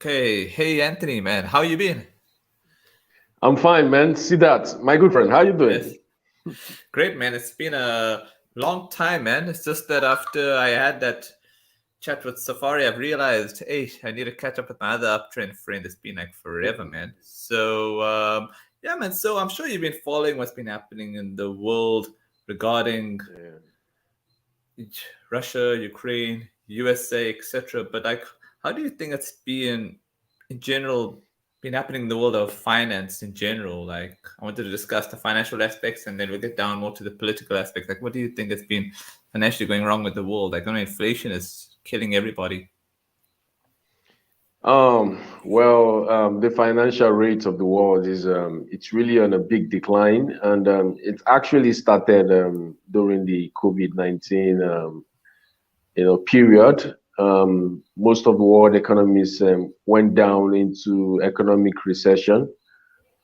Okay, hey Anthony, man, how you been? I'm fine, man. See that, my good friend. How you doing? Yes, great, man. It's been a long time, man. It's just that after I had that chat with Safari, I've realized, hey, I need to catch up with my other uptrend friend. It's been like forever, man. Yeah, man. So I'm sure you've been following what's been happening in the world regarding Yeah. Russia, Ukraine, USA, etc. But like, how do you think it's been in general been happening in the world of finance in general? Like, I wanted to discuss the financial aspects, and then we'll get down more to the political aspects. Like, what do you think has been financially going wrong with the world? Like, I know inflation is killing everybody. The financial rate of the world is it's really on a big decline, and it actually started during the COVID-19 period. Most of the world economies went down into economic recession,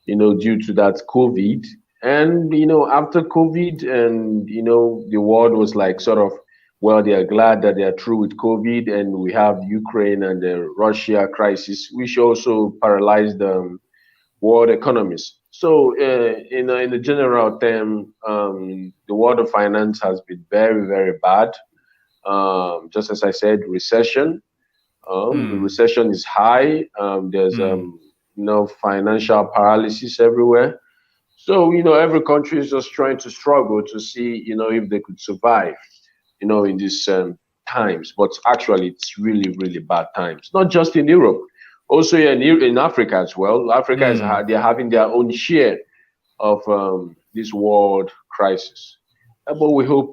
due to that COVID. And, after COVID, and, the world was like sort of, well, they are glad that they are through with COVID, and we have Ukraine and the Russia crisis, which also paralyzed world economies. So, in a general term, the world of finance has been very, very bad. Just as I said, recession. The Hmm. recession is high. There's Hmm. financial paralysis everywhere. So, every country is just trying to struggle to see, if they could survive, in these times. But actually, it's really, really bad times. Not just in Europe, also in Africa as well. Africa Hmm. they're having their own share of this world crisis. But we hope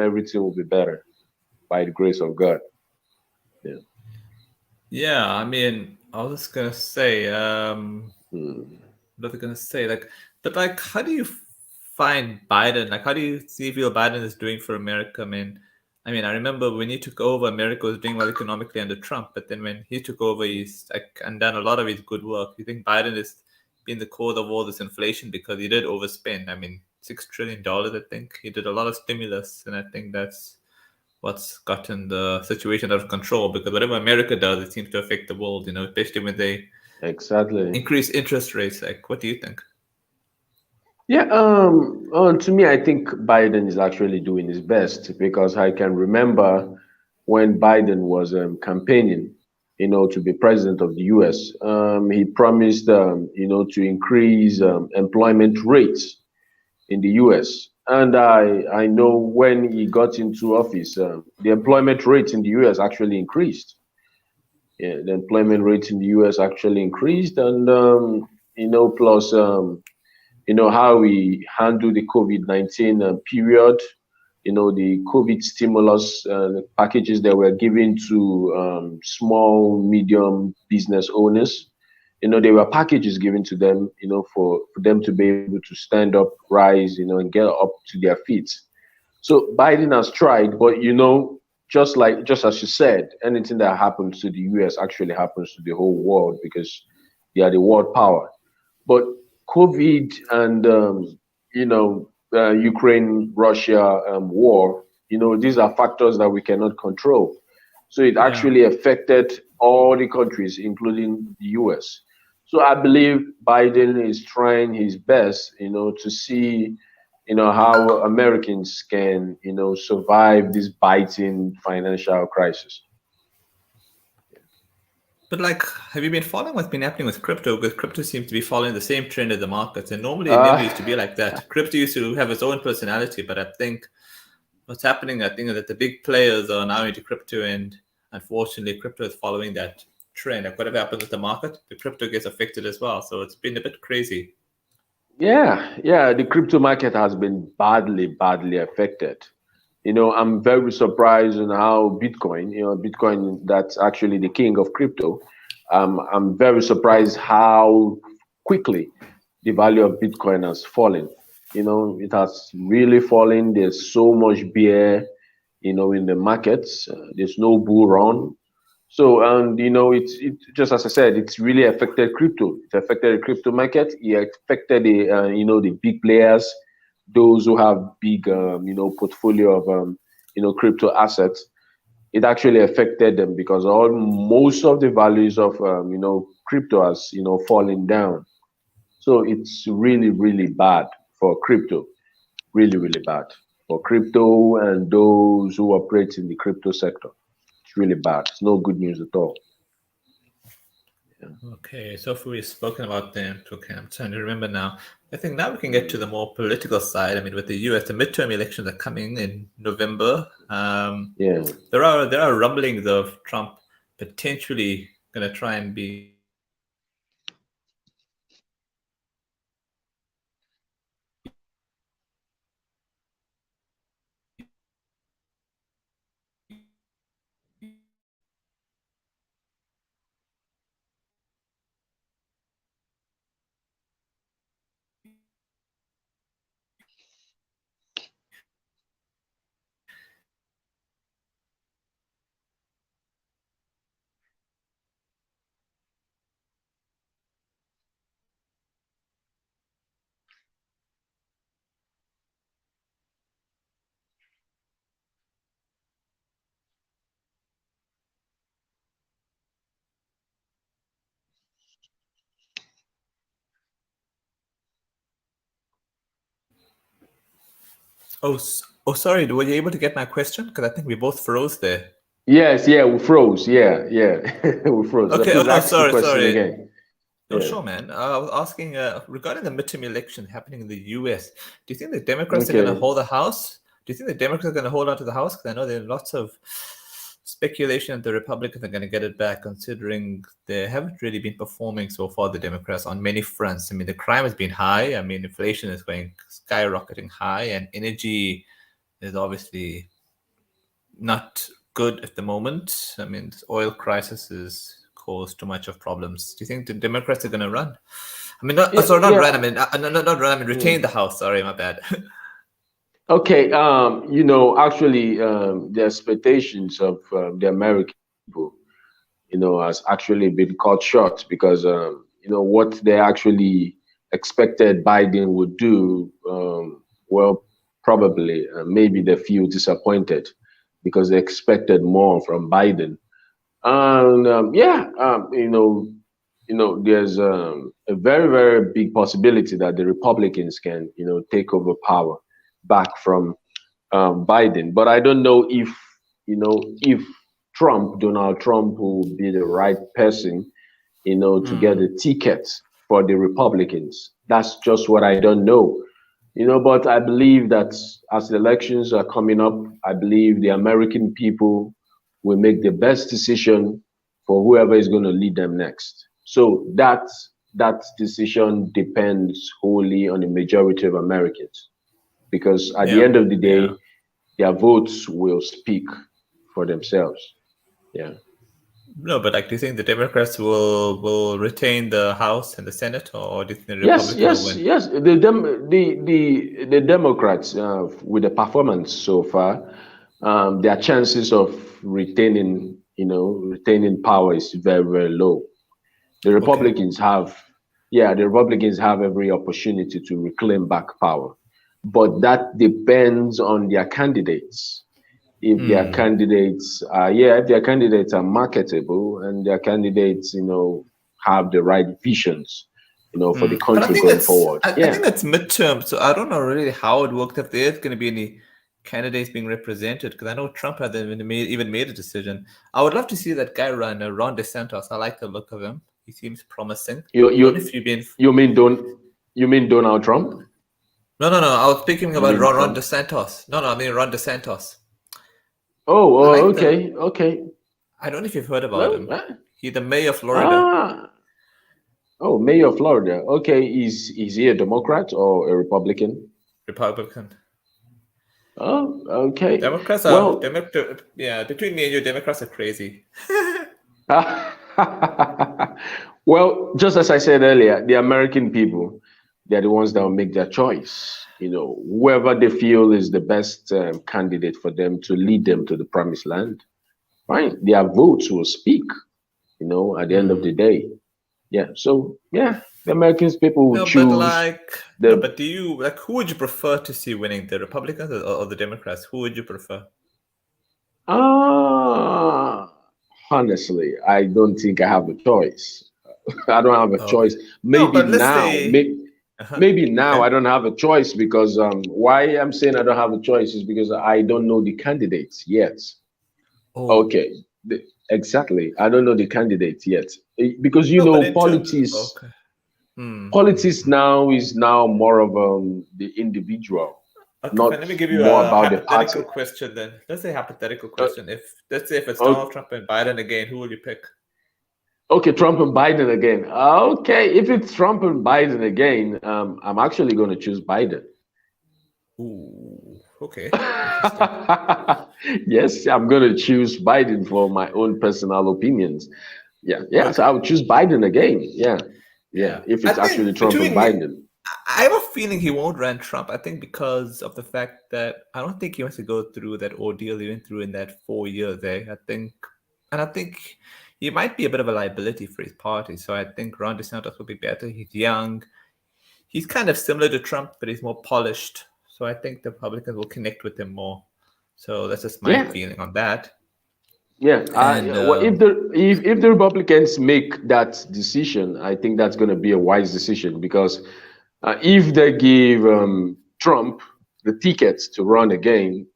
everything will be better by the grace of God. Yeah. Yeah, I mean, I was just gonna say, Hmm. what was I gonna say? Like, but like, how do you find Biden? Like, how do you see feel Biden is doing for America? I mean, I remember when he took over, America was doing well economically under Trump, but then when he took over, he's like undone a lot of his good work. You think Biden is being the cause of all this inflation because he did overspend? I mean, $6 trillion. I think he did a lot of stimulus, and I think that's what's gotten the situation out of control. Because whatever America does, it seems to affect the world. Especially when they Exactly. increase interest rates. Like, what do you think? Yeah, to me, I think Biden is actually doing his best because I can remember when Biden was campaigning, to be president of the US. He promised, to increase employment rates in the US. And I know when he got into office, the employment rate in the US actually increased. Yeah, the employment rate in the US actually increased, and plus how we handle the COVID-19 period, the COVID stimulus packages that were given to small, medium business owners. There were packages given to them, for them to be able to stand up, rise, and get up to their feet. So Biden has tried, but just as you said, anything that happens to the US actually happens to the whole world because they are the world power. But COVID and Ukraine Russia war, these are factors that we cannot control. So it Yeah. actually affected all the countries, including the US. So I believe Biden is trying his best, to see, how Americans can, survive this biting financial crisis. But like, have you been following what's been happening with crypto? Because crypto seems to be following the same trend as the markets, and normally it never Uh, used to be like that. Crypto used to have its own personality, but I think what's happening, I think that the big players are now into crypto, and unfortunately, crypto is following that trend. Like whatever happens with the market, the crypto gets affected as well. So it's been a bit crazy. yeah, the crypto market has been badly, badly affected. I'm very surprised in how Bitcoin, Bitcoin, that's actually the king of crypto. I'm very surprised how quickly the value of Bitcoin has fallen. It has really fallen. There's so much bear, in the markets. There's no bull run. So, and it just as I said, it's really affected crypto. It affected the crypto market. It affected the big players, those who have big portfolio of crypto assets. it actually affected them because all most of the values of crypto has fallen down. So it's really really bad for crypto, really really bad for crypto and those who operate in the crypto sector. It's really bad. It's no good news at all. Yeah. Okay, so if we've spoken about them, okay, I'm trying to remember now. I think now we can get to the Mm. more political side. I mean, with the US, the midterm elections are coming in November. Yeah. There are rumblings of Trump potentially going to try and be oh, sorry, were you able to get my question? Because I think we both froze there. Yes, yeah, we froze. Yeah, yeah, we froze. Okay, oh Please no, ask the sorry, question sorry. again. No, Yeah. sure, man. I was asking regarding the midterm election happening in the US. Do you think the Democrats are going to Okay. hold the House? Do you think the Democrats are going to hold on to the House? Because I know there's lots of speculation that the Republicans are going to get it back, considering they haven't really been performing so far, the Democrats, on many fronts. I mean, the crime has been high. I mean, inflation is going skyrocketing high, and energy is obviously not good at the moment. I mean, this oil crisis has caused too much of problems. Do you think the Democrats are going to run? I mean, not Yeah, sorry, not run. I yeah. mean, not run. I mean, retain Mm. the House. Sorry, my bad. Okay. Actually, the expectations of the American people, has actually been cut short because what they actually expected Biden would do. Well, probably maybe they feel disappointed because they expected more from Biden. And yeah, there's a very, very big possibility that the Republicans can, take over power back from Biden. But I don't know if Donald Trump, will be the right person, to get Hmm. a ticket for the Republicans. That's just what I don't know. But I believe that as the elections are coming up, I believe the American people will make the best decision for whoever is going to lead them next. So that decision depends wholly on the majority of Americans because at the Yeah, end of the yeah. day, their votes will speak for themselves. Yeah. No, but like, do you think the Democrats will retain the House and the Senate, or do you think the Yes, Republicans will yes, win? yes. The Democrats, with the performance so far, their chances of retaining power is very, very low. The Okay. Republicans have, yeah, the Republicans have every opportunity to reclaim back power, but that depends on their candidates. Hmm. If their candidates are marketable and their candidates, have the right visions, for the But I country think going that's forward. I Yeah. think that's midterm, so I don't know really how it worked if there's going to be any candidates being represented. Because I know Trump hasn't even made a decision. I would love to see that guy run, Ron DeSantis. I like the look of him. He seems promising. You I don't know if you you've been. you mean Don you mean Donald Trump? No, no, no. I was speaking You about mean Ron Trump? DeSantis. No, no. I mean Ron DeSantis. Oh, I oh, like the. okay, okay. I don't know if you've heard about Well, him. He's the mayor of Florida, ah, oh, Mayor of Florida. Okay, is he a Democrat or a Republican? Republican. Oh, okay. Democrats are Well, yeah. Between me and you, Democrats are crazy. well, just as I said earlier, the American people, they're the ones that will make their choice. Whoever they feel is the best candidate for them to lead them to the promised land, right? Their votes will speak, at the end of the Hmm. day. Yeah. So, yeah, the Americans people will No, but choose like, no, the but do you like who would you prefer to see winning, the Republicans or the Democrats? Who would you prefer? Uh, honestly, I don't think I have a choice. I don't have a Okay. choice. No, Maybe but let's now, say, maybe now okay. I don't have a choice because why I'm saying I don't have a choice is because I don't know the candidates yet. Oh, Okay, exactly. I don't know the candidates yet. Because no, but in terms, politics okay. Hmm, hmm, politics hmm. now is now more of the individual, Okay, not fine. Let me give you more a about the party. hypothetical question then. Let's say hypothetical Uh, question. If let's say if it's o- Donald Trump and Biden again, who will you pick? okay, Trump and Biden again. Okay, if it's Trump and Biden again, I'm actually going to choose Biden. Ooh, okay, interesting. Yes, I'm going to choose Biden for my own personal opinions. Yeah, yes, I Okay, would choose Biden again. Yeah, yeah, yeah. if I it's actually think Trump and between me, Biden. I have a feeling he won't run Trump. I think because of the fact that I don't think he wants to go through that ordeal he went through in that 4 years there. I think he might be a bit of a liability for his party. So I think Ron DeSantis will be better. He's young. He's kind of similar to Trump, but he's more polished. So I think the Republicans will connect with him more. So that's just my Yeah, feeling on that. yeah. And Well, if the Republicans make that decision, I think that's going to be a wise decision because if they give Trump the tickets to run again,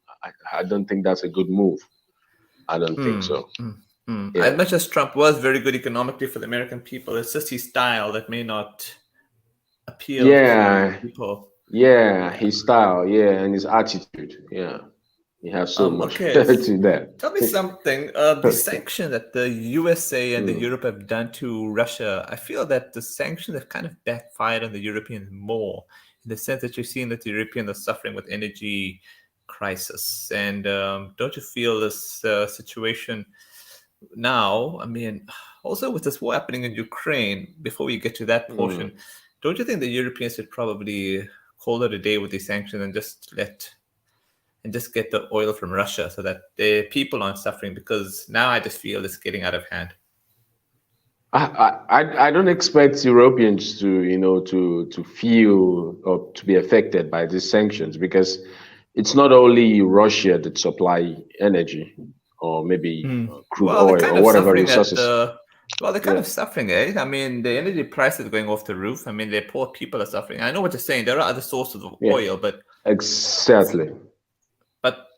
I don't think that's a good move. I don't think mm, so. mm, as Yeah, much as Trump was very good economically for the American people, it's just his style that may not appeal to yeah, people. yeah. Yeah. His style, yeah, and his attitude, yeah. He has so much Okay. to that. Tell me something. The sanction that the USA and the Hmm, Europe have done to Russia, I feel that the sanctions have kind of backfired on the Europeans more, in the sense that you're seeing that the Europeans are suffering with energy crisis. And don't you feel this situation now? I mean, also with this war happening in Ukraine, before we get to that portion, hmm. don't you think the Europeans should probably call it a day with these sanctions and just get the oil from Russia so that the people aren't suffering, because now I just feel it's getting out of hand. I don't expect Europeans to, to feel or to be affected by these sanctions because it's not only Russia that supply energy or maybe Hmm. crude Well, they're oil kind or of whatever suffering at resources. the. Well, they're kind Yeah, of suffering, eh? I mean, the energy price is going off the roof. I mean, the poor people are suffering. I know what you're saying. There are other sources of yeah, oil, exactly,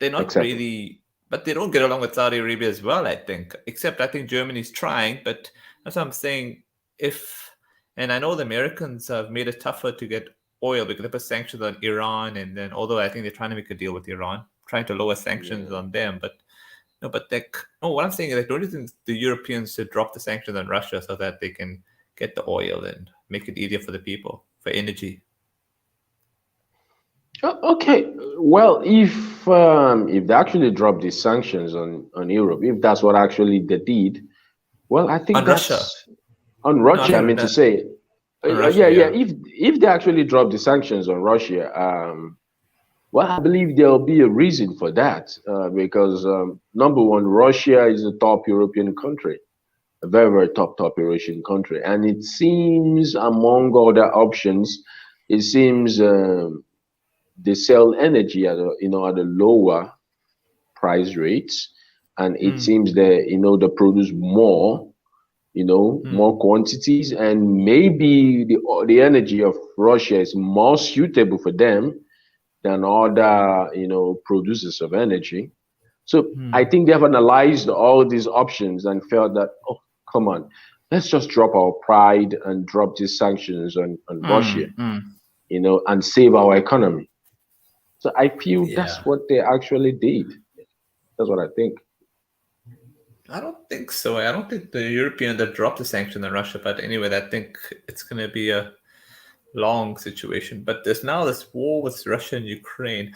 they're not exactly. really. But they don't get along with Saudi Arabia as well, I think. Except I think Germany's trying, but that's what I'm saying. If and I know the Americans have made it tougher to get oil because they put sanctions on Iran, and then although I think they're trying to make a deal with Iran, trying to lower sanctions Yeah. on them, but no, but like no, what I'm saying is like, don't you think the Europeans should drop the sanctions on Russia so that they can get the oil and make it easier for the people for energy? Okay. Well, if they actually drop these sanctions on Europe, if that's what actually they did, well, I think On Russia. that's on No, I Russia. I think mean to that say, on yeah, Russia, yeah. yeah. If they actually drop the sanctions on Russia, well, I believe there'll be a reason for that because number one, Russia is a top European country, a very, very top Eurasian country, and it seems among other options, it seems they sell energy at a lower price rates, and it Mm, seems that they produce more, more mm, quantities, and maybe the energy of Russia is more suitable for them than other producers of energy. So I mm, think they have analyzed all these options and felt that, oh, come on, let's just drop our pride and drop these sanctions on Russia, mm. and save our economy. So I feel that's Yeah. what they actually did. That's what I think. I don't think so. I don't think the Europeans have dropped the sanction on Russia, but anyway, I think it's going to be a long situation. But there's now this war with Russia and Ukraine.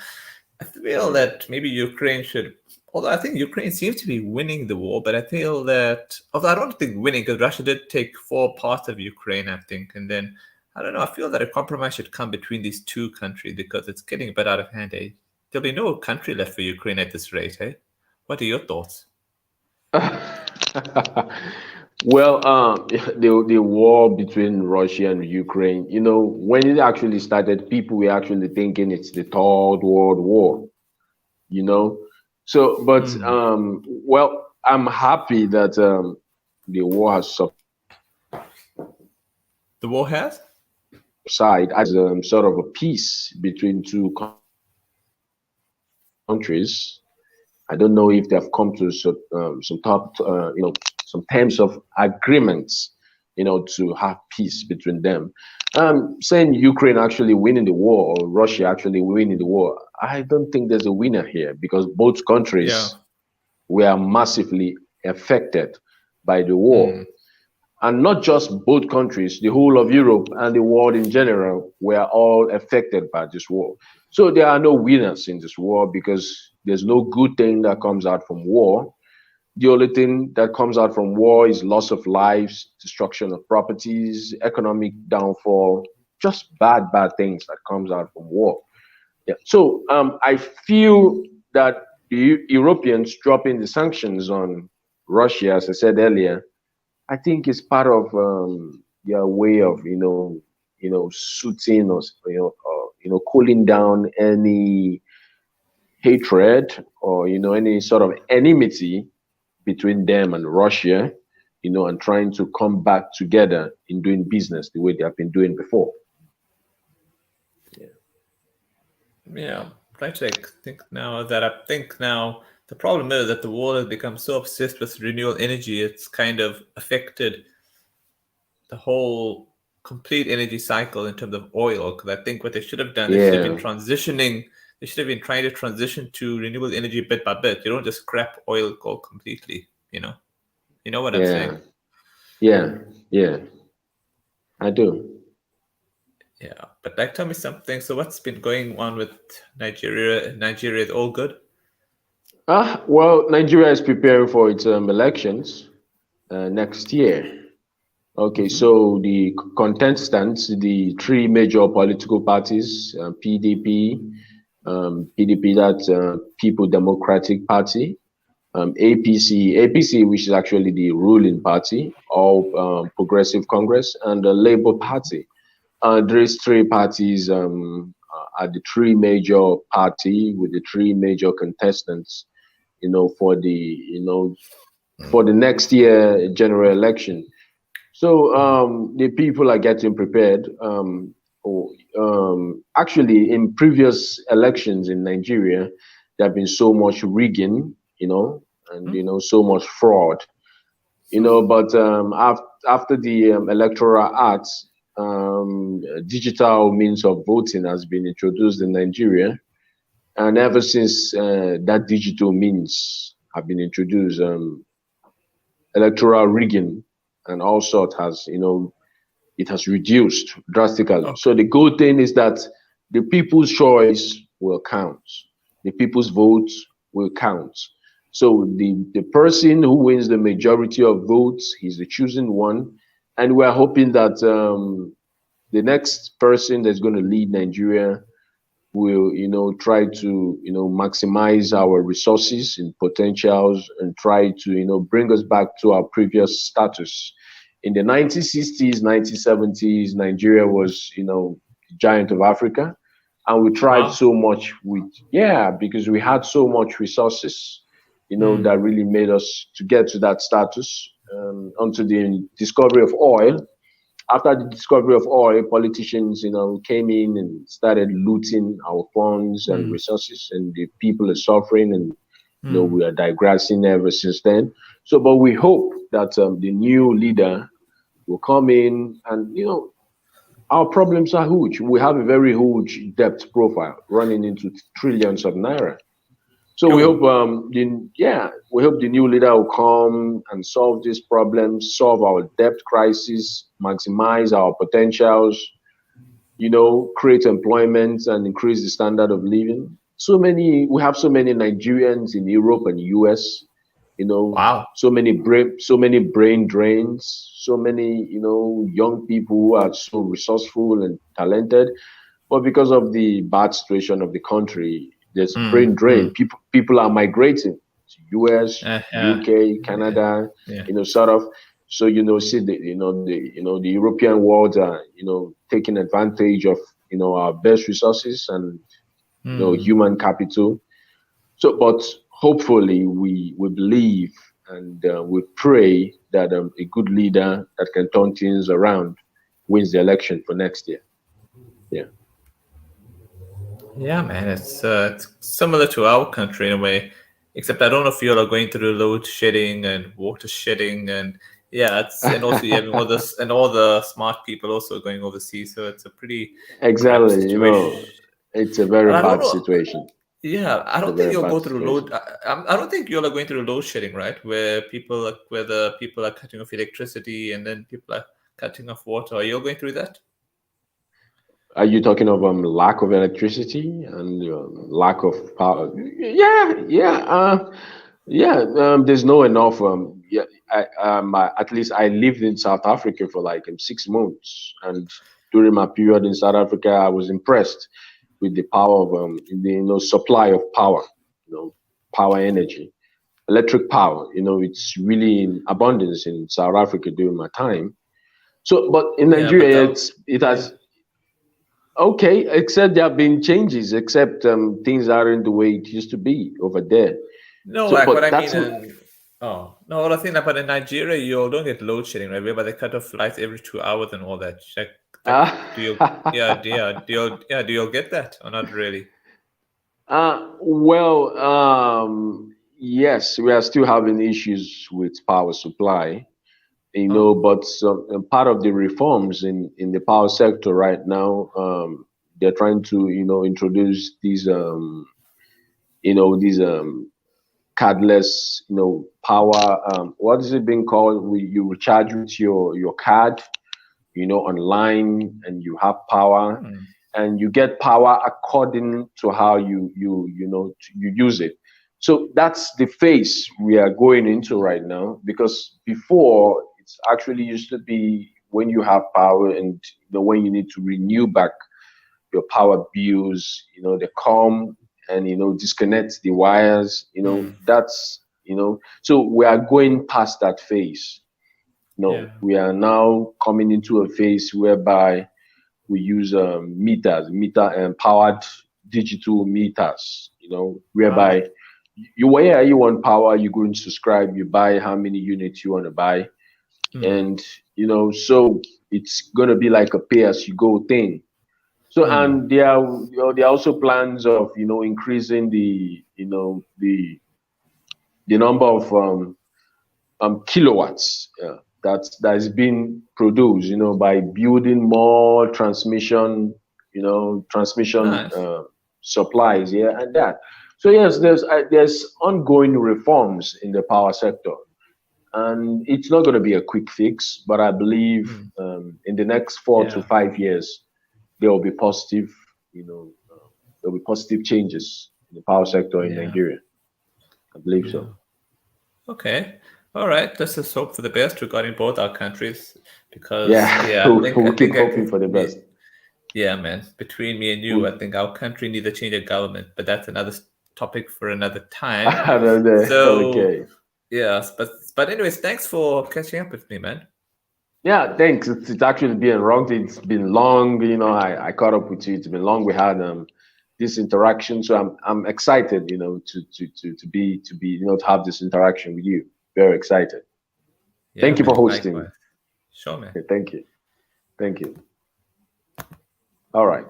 I feel Mm. that maybe Ukraine should, although I think Ukraine seems to be winning the war, but I feel that, although I don't think winning, because Russia did take 4 parts of Ukraine, I think, and then I don't know. I feel that a compromise should come between these two countries because it's getting a bit out of hand. Eh? There'll be no country left for Ukraine at this rate. Eh? What are your thoughts? Well, the war between Russia and Ukraine, when it actually started, people were actually thinking it's the Third World War, you know. So, but Hmm. well, I'm happy that the war has The war has? subsided as sort of a peace between two countries. I don't know if they have come to some top, some terms of agreements, to have peace between them. Saying Ukraine actually winning the war or Russia actually winning the war, I don't think there's a winner here because both Yeah. countries were massively affected by the war. Hmm. And not just both countries, the whole of Europe and the world in general were all affected by this war. So there are no winners in this war because there's no good thing that comes out from war. The only thing that comes out from war is loss of lives, destruction of properties, economic downfall, just bad things that comes out from war. Yeah. So I feel that the Europeans dropping the sanctions on Russia, as I said earlier, I think it's part of their way of soothing or cooling down any hatred or any sort of enmity between them and Russia, and trying to come back together in doing business the way they have been doing before. Yeah. Yeah. Trying to think now the problem is that the world has become so obsessed with renewable energy, it's kind of affected the whole complete energy cycle in terms of oil. Because I think what they should have done, they should have been Yeah. transitioning. They should have been trying to transition to renewable energy bit by bit. You don't just scrap oil coal completely. You know what I'm saying? Yeah. Yeah. Yeah. I do. Yeah. But like, tell me something. So what's been going on with Nigeria? Nigeria is all good. Well, Nigeria is preparing for its elections next year. Okay, Mm-hmm. so the contestants, the three major political parties, PDP, PDP, that's People Democratic Party, APC, which is actually the ruling party, All Progressive Congress, and the Labour Party. These three parties are the three major party with the three major contestants, for the next year general election. So the people are getting prepared. Actually, in previous elections in Nigeria, there have been so much rigging, and so much fraud, But after the Electoral Act, digital means of voting has been introduced in Nigeria, and ever since that digital means have been introduced, electoral rigging and all sorts has, it has reduced drastically. Okay. So the good thing is that the people's choice will count. The people's votes will count. So the person who wins the majority of votes, he's the chosen one. And we're hoping that the next person that's going to lead Nigeria will, try to, maximize our resources and potentials and try to, bring us back to our previous status. In the 1960s, 1970s, Nigeria was, the giant of Africa. And we tried Wow. so much because we had so much resources, Hmm. that really made us to get to that status until the discovery of oil. After the discovery of oil, politicians, came in and started looting our funds and Hmm. resources, and the people are suffering, and Hmm. we are digressing ever since then. So, but we hope that the new leader will come in, and our problems are huge. We have a very huge debt profile running into trillions of naira. So we hope, Oh. we hope the new leader will come and solve these problems, solve our debt crisis, maximize our potentials, create employment and increase the standard of living. We have so many Nigerians in Europe and US, Wow. so many brain drains, so many, young people who are so resourceful and talented, but because of the bad situation of the country, there's Hmm. brain Hmm. drain. People are migrating to US, Yeah. UK, Yeah. Canada, Yeah. sort of. So see the European world are taking advantage of our best resources and Hmm. human capital. So, but hopefully we believe and we pray that a good leader that can turn things around wins the election for next year. Yeah. Yeah, man, it's similar to our country in a way, except I don't know if you all are going through load shedding and water shedding, and yeah, it's and also you having all this and all the smart people also going overseas, so it's a pretty cramped Exactly. situation. It's a very And I don't bad know. situation. Yeah, I It's a don't think very you'll bad go through situation. load. I don't think you're going through load shedding, right? Where the people are cutting off electricity and then people are cutting off water. Are you going through that? Are you talking of lack of electricity and lack of power? Yeah, yeah, yeah. There's no enough. Yeah, at least I lived in South Africa for like 6 months, and during my period in South Africa, I was impressed with the power of the supply of power, power energy, electric power. It's really in abundance in South Africa during my time. So, but in Yeah, but Nigeria, the it yeah. has. Okay, except there have been changes, except things aren't the way it used to be over there. No, So, like what but I that's mean, and oh no, what I think about in Nigeria, you don't get load shedding, right? Whereby they cut off lights every 2 hours and all that. Do you, do you get that or not really? well, yes, we are still having issues with power supply, Oh, but part of the reforms in the power sector right now, they're trying to, introduce these cardless, power. What is it being called? You recharge with your card, online, and you have power, hmm. and you get power according to how you use it. So that's the phase we are going into right now. Because before, it's actually used to be when you have power, and when you need to renew back your power bills, they come and disconnect the wires. That's so we are going past that phase. No, Yeah. we are now coming into a phase whereby we use meter and powered digital meters, Ah. whereby where you want power, you go and subscribe, you buy how many units you want to buy, Hmm. and so it's gonna be like a pay as you go thing. So, Hmm. and there are also plans of increasing the number of kilowatts that is being produced, by building more transmission Nice. supplies here and that. So yes, there's ongoing reforms in the power sector, and it's not going to be a quick fix, but I believe Hmm. in the next 4 to 5 years there will be positive, there will be positive changes in the power sector in Yeah. Nigeria. I believe Yeah. so. Okay. All right. Let's just hope for the best regarding both our countries, because Yeah, yeah, we keep hoping for the best. yeah, man. Between me and you, I think our country needs a change of government, but that's another topic for another time. I don't know. So Okay. yes, but anyways, thanks for catching up with me, man. Yeah, thanks. It's actually been wrong. It's been long. I caught up with you. It's been long. We had this interaction, so I'm excited. To have this interaction with you. Very excited. Yeah, Thank you for man. hosting. Likewise. Sure, man. Okay, thank you. Thank you. All right.